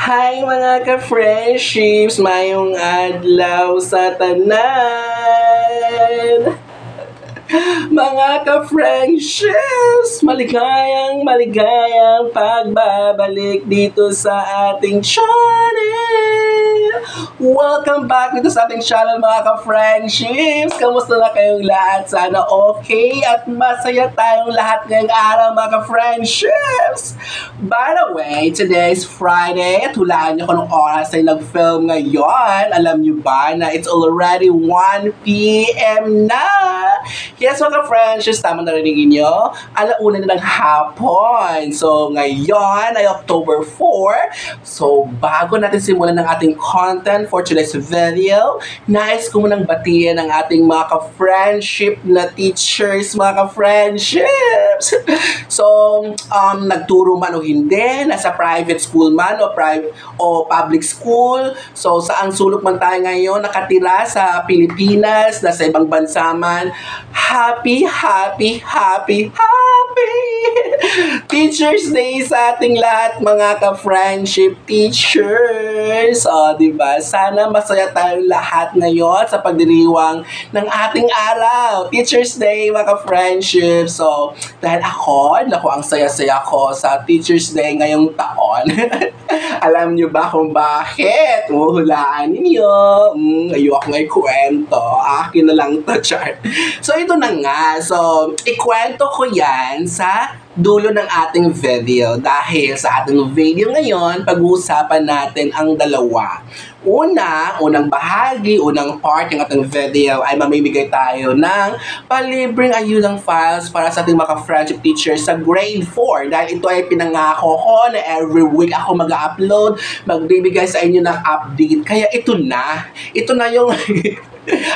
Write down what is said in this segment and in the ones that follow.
Hi mga ka-friendships! Mayong adlaw sa tanan! Mga ka-friendships! Maligayang pagbabalik dito sa ating channel! Welcome back dito sa ating channel mga ka-friendships! Kamusta na kayong lahat? Sana okay at masaya tayong lahat ngayong araw mga ka-friendships! By the way, today is Friday at hulaan niyo kung anong oras tayo nag-film ngayon. Alam niyo ba na it's already 1 p.m. na? Yes, mga friends, tama narinig niyo. Alauna na ng hapon. So, ngayon ay October 4. So, bago natin simulan ng ating content for today's video, nais ko munang batiin ang ating mga ka-friendship na teachers, mga ka-friendships. So, nagturo man o hindi, nasa private school man o public school. So, saan sulok man tayo ngayon, nakatira sa Pilipinas, nasa ibang bansa man, happy Teachers Day sa ating lahat mga ka-friendship teachers. O, diba? Sana masaya tayong lahat ngayon sa pagdiriwang ng ating araw. Teachers Day mga ka-friendship. So, dahil ako ang saya-saya ko sa Teachers Day ngayong taon. Alam nyo ba kung bakit? Huhulaan ninyo. Ayoko nga ikwento. Akin na lang to, chart. So, ito na nga. So, ikwento ko yan sa dulo ng ating video. Dahil sa ating video ngayon, pag-uusapan natin ang dalawa. Unang bahagi, unang part ng ating video ay mamimigay tayo ng palibreng ayudang files para sa ating mga friendship teachers sa grade 4. Dahil ito ay pinangako ko na every week ako mag-upload, magbibigay sa inyo ng update. Kaya ito na yung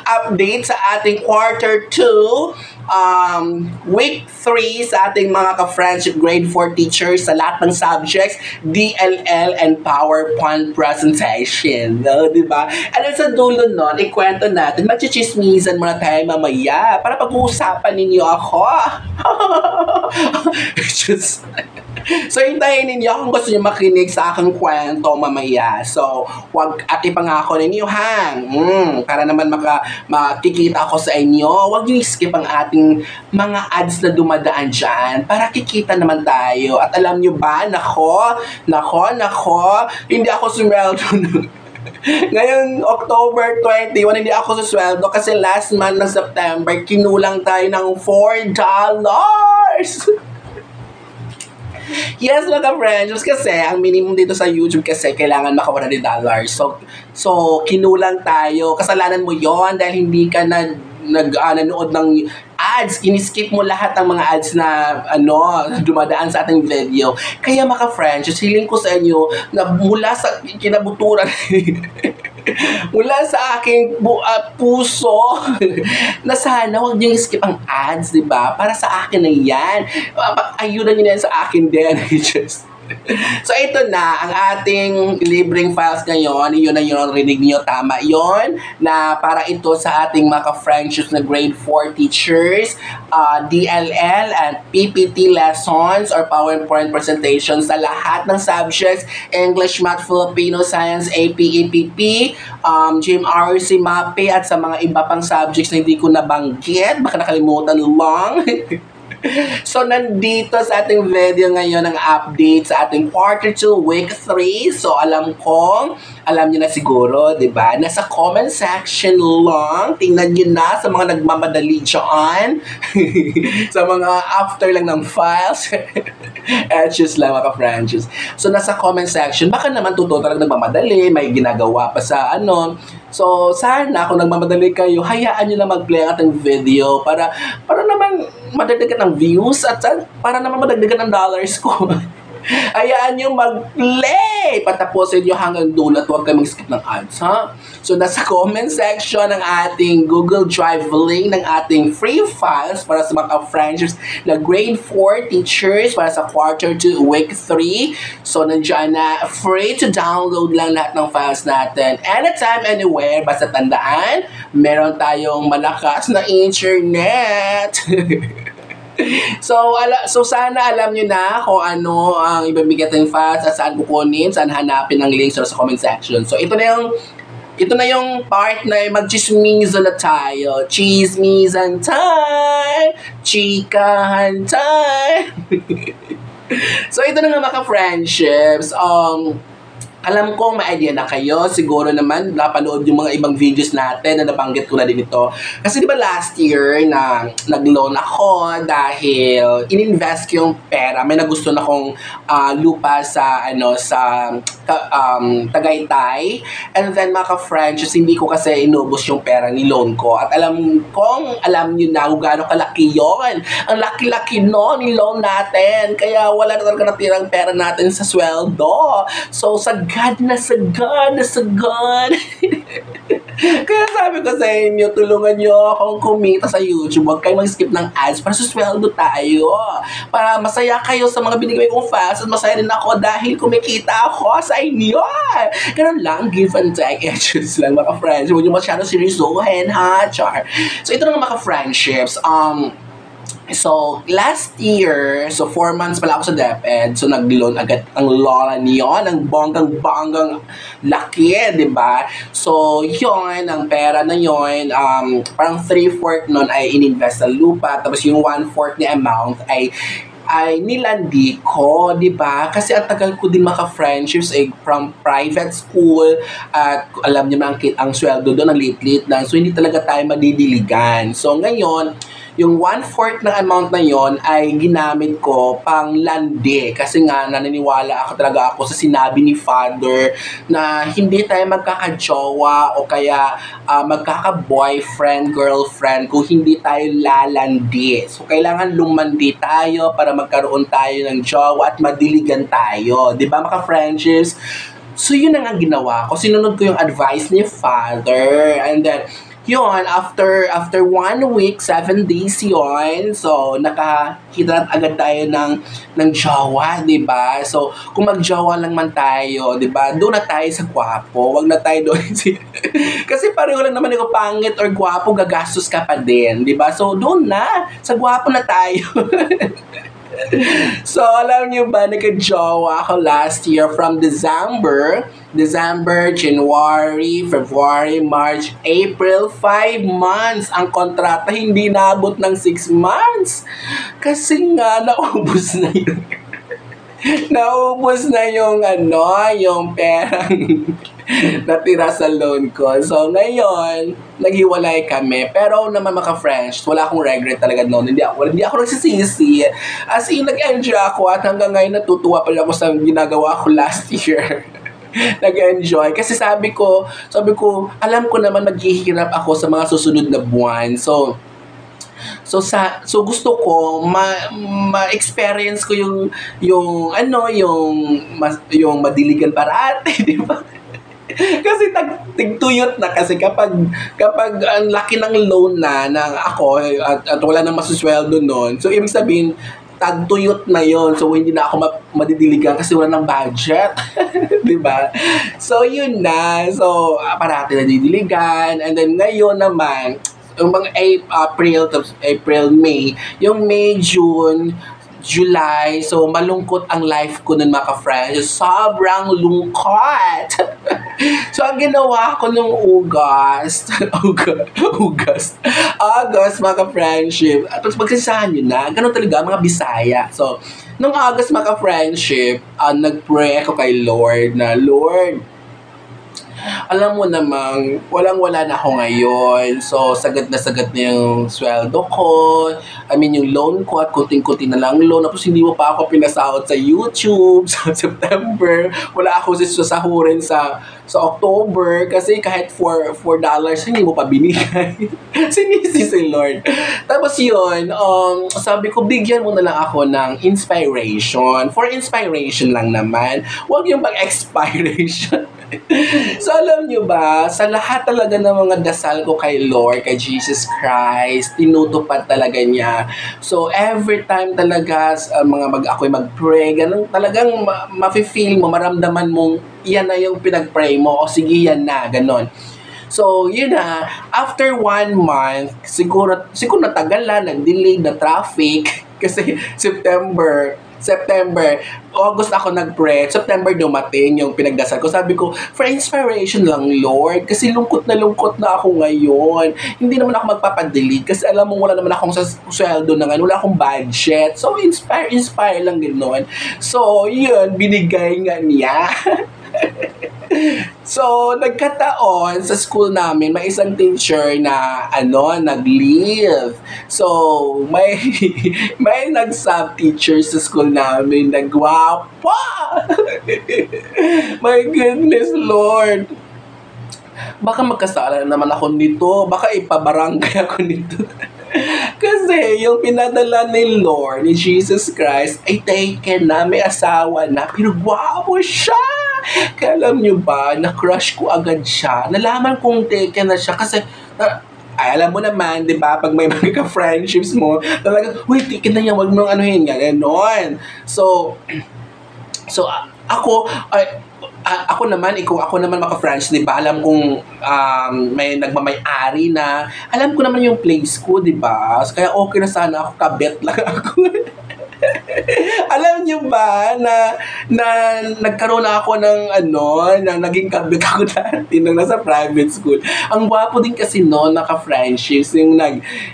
update sa ating quarter 2, week 3 sa ating mga ka-friendship grade 4 teachers sa lahat ng subjects, DLL and PowerPoint presentation. No, diba? Ano sa dulo nun, ikwento natin, magchichismisan muna tayo mamaya para pag-uusapan ninyo ako. Just... So, hintayin ninyo kung gusto nyo makinig sa aking kwento mamaya. So, wag at ipangako ninyo ha. Para naman makikita ako sa inyo. Wag nyo skip ang ating mga ads na dumadaan dyan para kikita naman tayo. At alam nyo ba, nako, hindi ako sumweldo ngayon, October 21, hindi ako susweldo kasi last month ng September, kinulang tayo ng $4. Yes, mga friends, kasi ang minimum dito sa YouTube kasi kailangan maka $100. So kinulang tayo. Kasalanan mo yon dahil hindi ka nanood ng ads. Ini-skip mo lahat ng mga ads na dumadaan sa ating video. Kaya mga friends, hiling ko sa inyo na mula sa kinabuturan mula sa aking puso na sana huwag niyong skip ang ads, diba? Para sa akin na yan. Ayunan niyo na yan sa akin din. So, ito na ang ating libreng files ngayon. Yun na yun, rinig niyo, tama yon na para ito sa ating mga friendships na grade 4 teachers, DLL and PPT lessons or PowerPoint presentations sa lahat ng subjects, English, Math, Filipino, Science, AP, EPP, GMRC, MAPE at sa mga iba pang subjects na hindi ko nabanggit, baka nakalimutan lang. So, nandito sa ating video ngayon ang update sa ating quarter 2, week 3. So, alam nyo na siguro, diba? Nasa comment section lang. Tingnan nyo na sa mga nagmamadali dyan. Sa mga after lang ng files. Just lang mga friends. So, nasa comment section, baka naman totoo talagang nagmamadali, may ginagawa pa sa So, sana kung nagmamadali kayo, hayaan nyo na mag-play ang ating video para naman madagdagan ng views at para naman madagdagan ng dollars ko. Hayaan nyo mag-play! Patapusin nyo hanggang dulo at huwag kayo mag-skip ng ads, ha? So, nasa comment section ng ating Google Drive link ng ating free files para sa mga friendships na grade 4 teachers para sa quarter 2, week 3. So, nandiyan na free to download lang lahat ng files natin. Anytime, anywhere, basta tandaan, meron tayong malakas na internet. So sana alam nyo na kung ano ang ibibigay ng fans at saan kukunin, saan hanapin ang links sa comment section. So ito na yung part na mag-chismisan na tayo. Chismisan time! Chikahan time! So ito na nga mga friendships. Alam ko may idea na kayo. Siguro naman napanood yung mga ibang videos natin na nabanggit ko na din ito. Kasi di ba last year na nag-loan ako dahil ininvest ko yung pera. May nagusto na akong lupa sa Tagaytay. And then mga ka-friends, hindi ko kasi inubos yung pera ni loan ko. At alam nyo na kung gaano kalaki yon. Ang laki-laki no ni loan natin. Kaya wala na talaga natirang pera natin sa sweldo. So sagad na sagad. Kaya sabi ko sa inyo, tulungan nyo akong kumita sa YouTube. Huwag kayong mag-skip ng ads para sa sweldo tayo. Para masaya kayo sa mga binigay kong fans at masaya din ako dahil kumikita ako sa inyo. Ganun lang, give and take. Just lang mga friends. Huwag nyo masyado seryosohin, ha? Char. So ito na nga mga friendships. So, last year, 4 months pala ako sa DepEd. So, nag-loan agad ang lola niyon, ang bonggang laki, di ba? So, yon ang pera na yon, parang 3/4 nun ay ininvest sa lupa. Tapos yung 1/4 ni amount ay nilandi ko, di ba? Kasi ang tagal ko din maka-friendships from private school at alam niyo na ang sweldo doon, ang lit-lit lang. So, hindi talaga tayo madidiligan. So, ngayon, yung 1/4 ng amount na yon ay ginamit ko pang landi kasi nga naniniwala ako sa sinabi ni Father na hindi tayo magkaka-jowa o kaya magkaka-boyfriend, girlfriend kung hindi tayo lalandi. So, kailangan lumandi tayo para magkaroon tayo ng jowa at madiligan tayo. Di ba, mga friendships? So, yun ang ginawa ko. Sinunod ko yung advice ni Father. And then, yun, after 1 week, 7 days yun. So, nakakita na agad tayo ng jowa, di ba? So, kung mag-jowa lang man tayo, di ba? Doon na tayo sa gwapo. Wag na tayo doon. Kasi pareho lang naman ikaw pangit or gwapo, gagastos ka pa din, di ba? So, doon na. Sa gwapo na tayo. So, alam niyo ba, nagka-jowa ako last year from December, January, February, March, April, 5 months. Ang kontrata hindi naabot ng 6 months. Kasi nga, naubos na yun. Naubos na yung yung perang natira sa loan ko. So, ngayon, naghiwalay kami. Pero naman mga-friends, wala akong regret talaga noon. Hindi ako nagsisisi. As in, nag-enjoy ako at hanggang ngayon natutuwa pa rin ako sa ginagawa ko last year. Nag-enjoy. Kasi sabi ko, alam ko naman maghihirap ako sa mga susunod na buwan. So gusto ko ma-experience ko yung madiligan parati, di ba? Kasi tigtuyot na kasi kapag ang laki ng loan na ako at wala nang masusweldo noon. So ibig sabihin tagtuyot na yon. So hindi na ako madidiligan kasi wala nang budget. 'Di ba? So yun na. So parati na didiligan, and then ngayon naman yung mga April, May, yung May, June, July, so malungkot ang life ko nun mga ka-friends. Sobrang lungkot. So ang ginawa ko nung August mga ka-friendship. Tapos magsasahan yun na, ganun talaga mga Bisaya. So nung August mga ka-friendship, nag-pray ako kay Lord na, Lord, alam mo namang walang-wala na ako ngayon. So, sagad na yung sweldo ko. I mean, yung loan ko at kunting-kunti na lang loan. Tapos, hindi mo pa ako pinasahod sa YouTube sa September. Wala ako sasahurin sa October kasi kahit $4 hindi mo pa binigay. Sinisi si Lord. Tapos yun, sabi ko, bigyan mo na lang ako ng inspiration. For inspiration lang naman. Huwag yung pag-expiration. So, alam nyo ba, sa lahat talaga ng mga dasal ko kay Lord, kay Jesus Christ, tinutupad talaga niya. So, every time talaga ako'y mag-pray, ganun, talagang mafe-feel mo, maramdaman mong yan na yung pinag-pray mo, o sige, yan na, ganun. So, yun na, after 1 month, siguro natagal na, nag-delay na traffic, Kasi September, August ako nag-pray, September dumating yung pinagdasal ko. Sabi ko, for inspiration lang, Lord. Kasi lungkot na ako ngayon. Hindi naman ako magpapadelete kasi alam mo, wala naman akong sweldo na ngayon. Wala akong budget. So, inspire lang din nun. So, yun, binigay nga niya. So, nagkataon sa school namin, may isang teacher na, nag-leave. So, may nag-sub teacher sa school namin na gwapa! My goodness, Lord! Baka magkasala naman ako nito. Baka ipabarangay ako nito. Kasi yung pinadala ni Lord, ni Jesus Christ, ay taken na, may asawa na, pero gwapo siya! Kaya alam nyo ba, na-crush ko agad siya. Nalaman kong taken na siya kasi, ay, alam mo naman, di ba, pag may mga ka-friendships mo, talagang, uy, taken na yan, wag mong anuhin nga, gano'n. So, ako naman maka-French, di ba? Alam kong may nagmamay-ari na. Alam ko naman yung place ko, di ba? Kaya okay na sana ako, kabet lang ako. Alam niyo ba na nagkaroon ako ng na naging kabit ako dati nung nasa private school. Ang gwapo din kasi noon, naka-friendships,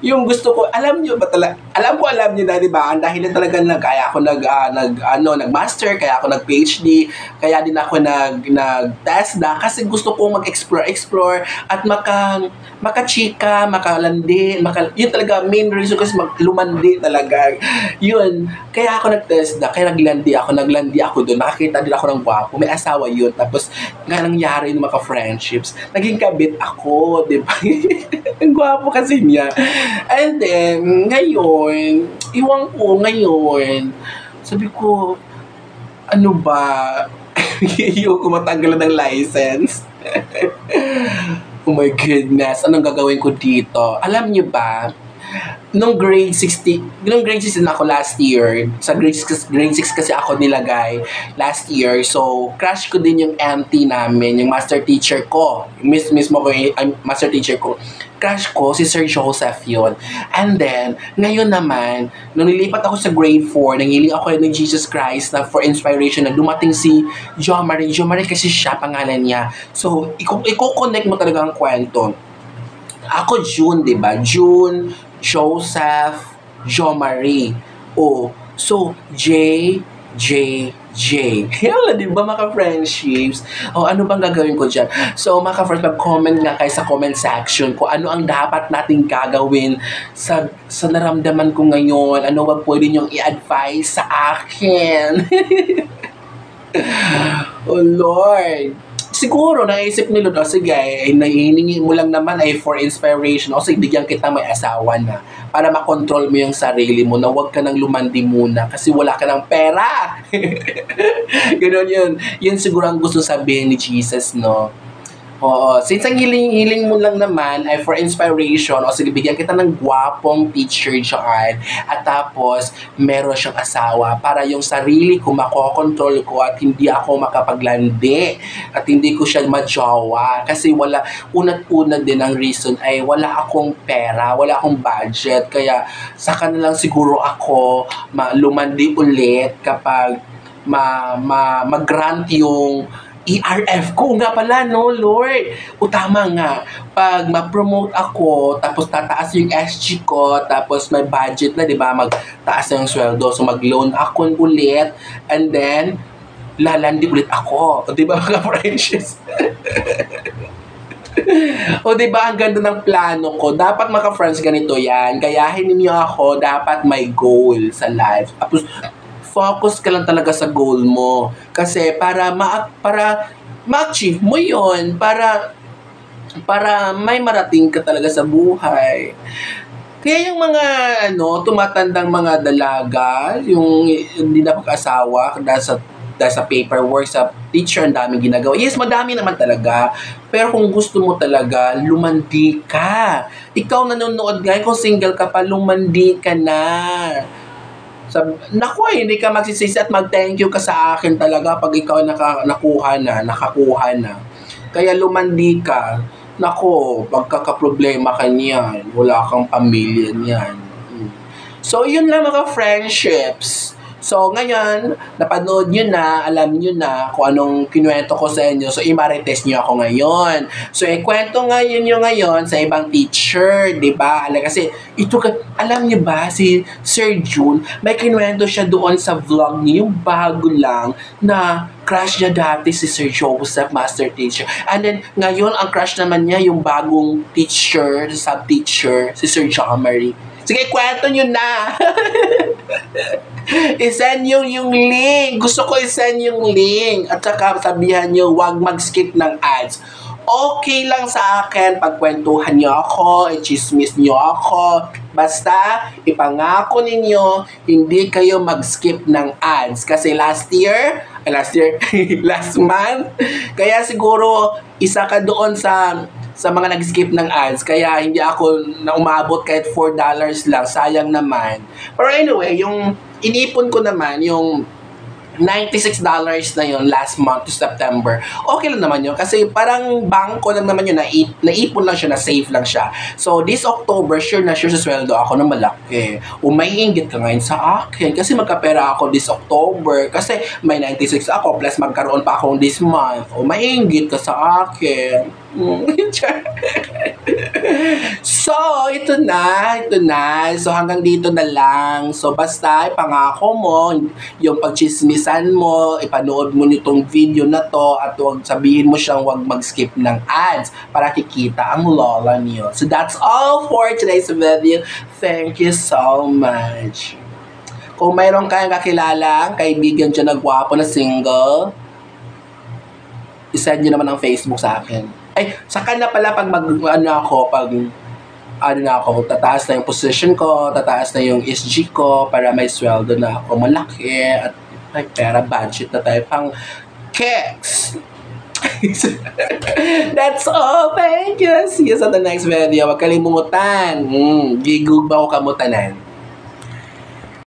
yung gusto ko, alam niyo ba talaga, alam niyo na, di ba? Dahil talaga kaya ako nag-master, kaya ako nag-PhD, kaya din ako nag-TESDA kasi gusto kong mag-explore at makachika, makalandi, yun talaga main reason kasi lumandi talaga. Yun, kaya ako nag-TESDA, kaya naglandi ako doon. Nakakita din ako ng gwapo, may asawa yun. Tapos nga nangyari yung friendships, naging kabit ako, di ba? Ang gwapo kasi niya. And then, ngayon, sabi ko, ano ba? Ayoko matanggalan ng license. Oh my goodness, anong gagawin ko dito? Alam niyo ba, nung grade 16 ako last year, sa grade 6 kasi ako nilagay last year, so crush ko din yung MT namin, yung master teacher ko, mismo ko yung master teacher ko, crush ko si Sir Joseph yun. And then, ngayon naman, nung nilipat ako sa grade 4, nangiling ako ng Jesus Christ na for inspiration na dumating si Jo Marie kasi siya, pangalan niya. So, i-connect mo talaga ang kwento. Ako June, di ba? June, Joseph, Jo Marie. Oh, so J. Yan, di ba, maka-friendships? O, ano bang gagawin ko dyan? So, maka-friends, mag-comment nga kayo sa comment section kung ano ang dapat nating gagawin sa naramdaman ko ngayon. Ano ba pwede niyong i-advise sa akin? Oh, Lord. Siguro, naisip ni Lord, sige, nahihiningi mo lang naman ay for inspiration. O sige, bigyan kita may asawa na para makontrol mo yung sarili mo na huwag ka nang lumandi muna kasi wala ka ng pera. Ganun yun. Yun siguro ang gusto sabihin ni Jesus, no? Oo. Since ang hiling mo lang naman ay for inspiration, o sige, bigyan kita ng gwapong teacher dyan, at tapos meron siyang asawa para yung sarili ko makokontrol ko at hindi ako makapaglandi at hindi ko siya majowa kasi unat-una din ang reason ay wala akong pera, wala akong budget, kaya saka na lang siguro ako lumandi ulit kapag mag-grant yung ERF ko nga pala, no, Lord. O tama nga, pag ma-promote ako, tapos tataas yung SG ko, tapos may budget na, di ba, magtaas na yung sweldo, so mag-loan ako ulit, and then, lalandi ulit ako. O, di ba, mga friendships? O, di ba, ang ganda ng plano ko. Dapat, mga friends, ganito yan. Gayahin niyo ako, dapat may goal sa life. Tapos, focus ka lang talaga sa goal mo. Kasi para ma-achieve mo yon, para may marating ka talaga sa buhay. Kaya yung mga tumatandang mga dalaga, yung hindi na pag-asawa dahil sa paperwork, sa teacher, ang daming ginagawa. Yes, madami naman talaga. Pero kung gusto mo talaga, lumandi ka. Ikaw nanonood ngayon, kung single ka pa, lumandi ka na. Hindi ka magsisisi at mag-thank you ka sa akin talaga pag ikaw nakakuha na. Kaya lumandi ka. Pagkakaproblema ka niyan, wala kang pamilya niyan. So, yun lang mga friendships. So, ngayon, napanood nyo na, alam nyo na kung anong kinuwento ko sa inyo. So, i-marites nyo ako ngayon. So, ikwento ngayon nyo ngayon sa ibang teacher, di ba? Kasi, alam nyo ba, si Sir June, may kinuwento siya doon sa vlog niya, yung bago lang, na crush niya dati si Sir Joseph, master teacher. And then, ngayon, ang crush naman niya, yung bagong teacher, sub-teacher, si Sir John Marie. Sige, kwento nyo na! I-send yung link. Gusto ko i-send yung link. At saka sabihan nyo, huwag mag-skip ng ads. Okay lang sa akin pagkwentuhan nyo ako, i-chismis nyo ako. Basta, ipangako ninyo, hindi kayo mag-skip ng ads. Kasi last month, kaya siguro, isa ka doon sa mga nag-skip ng ads. Kaya hindi ako na umabot kahit $4 lang. Sayang naman. Pero anyway, yung inipon ko naman, yung $96 na yun last month to September. Okay lang naman yun. Kasi parang bangko lang naman yun. Naipon lang siya, na-save lang siya. So, this October, sure sa sweldo ako na malaki. Umayingit ka ngayon sa akin. Kasi magkapera ako this October. Kasi may 96 ako, plus magkaroon pa akong this month. Umayingit ka sa akin. So, ito na. So, hanggang dito na lang. So, basta, ipangako mo, yung pagchismisan mo, ipanood mo nitong video na to, at huwag sabihin mo siyang huwag mag-skip ng ads para kikita ang lola niyo. So, that's all for today's video. Thank you so much. Kung mayroon kayong kakilalang kaibigan dyan na gwapo na single, isend nyo naman ang Facebook sa akin. Ay, saka na pala pag tataas na yung position ko, tataas na yung SG ko, para may sweldo na ako malaki, at may pera budget na tayo pang keks. That's all. Thank you. See you sa the next video. Huwag kalimutan. Gigug ba ako kamutanan?